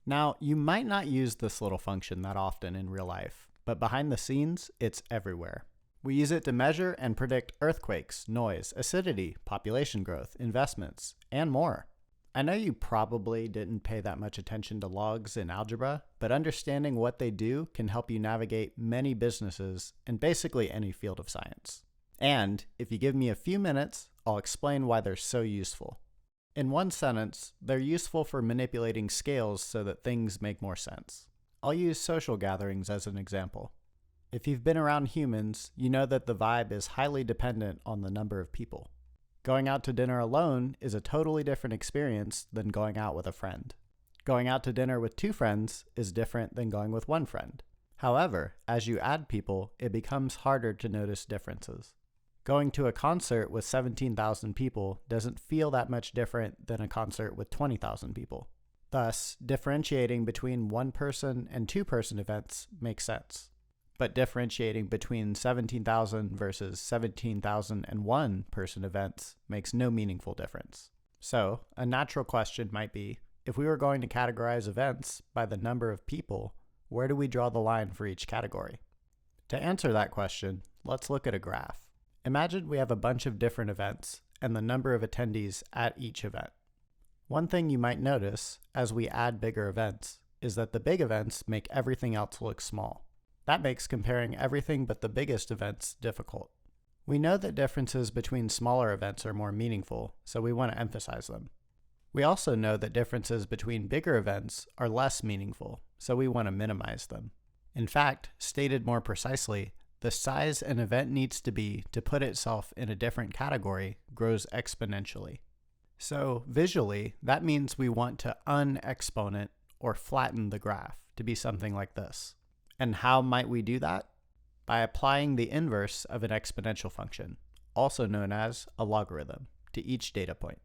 Now, you might not use this little function that often in real life, but behind the scenes, it's everywhere. We use it to measure and predict earthquakes, noise, acidity, population growth, investments, and more. I know you probably didn't pay that much attention to logs in algebra, but understanding what they do can help you navigate many businesses in basically any field of science. And if you give me a few minutes, I'll explain why they're so useful. In one sentence, they're useful for manipulating scales so that things make more sense. I'll use social gatherings as an example. If you've been around humans, you know that the vibe is highly dependent on the number of people. Going out to dinner alone is a totally different experience than going out with a friend. Going out to dinner with two friends is different than going with one friend. However, as you add people, it becomes harder to notice differences. Going to a concert with 17,000 people doesn't feel that much different than a concert with 20,000 people. Thus, differentiating between one-person and two-person events makes sense. But differentiating between 17,000 versus 17,001 person events makes no meaningful difference. So, a natural question might be, if we were going to categorize events by the number of people, where do we draw the line for each category? To answer that question, let's look at a graph. Imagine we have a bunch of different events and the number of attendees at each event. One thing you might notice as we add bigger events is that the big events make everything else look small. That makes comparing everything but the biggest events difficult. We know that differences between smaller events are more meaningful, so we want to emphasize them. We also know that differences between bigger events are less meaningful, so we want to minimize them. In fact, stated more precisely, the size an event needs to be to put itself in a different category grows exponentially. So visually, that means we want to unexponent or flatten the graph to be something like this. And how might we do that? By applying the inverse of an exponential function, also known as a logarithm, to each data point.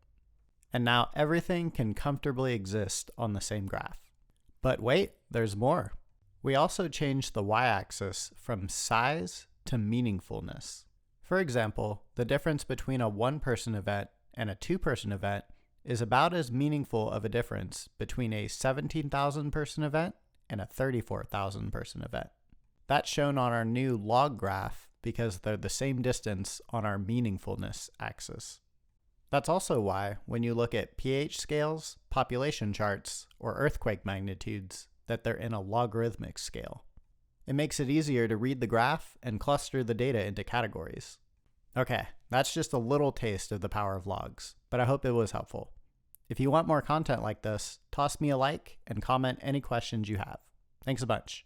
And now everything can comfortably exist on the same graph. But wait, there's more. We also changed the y-axis from size to meaningfulness. For example, the difference between a one-person event and a two-person event is about as meaningful of a difference between a 17,000 person event and a 34,000 person event. That's shown on our new log graph because they're the same distance on our meaningfulness axis. That's also why when you look at pH scales, population charts, or earthquake magnitudes, that they're in a logarithmic scale. It makes it easier to read the graph and cluster the data into categories. Okay, that's just a little taste of the power of logs, but I hope it was helpful. If you want more content like this, toss me a like and comment any questions you have. Thanks a bunch.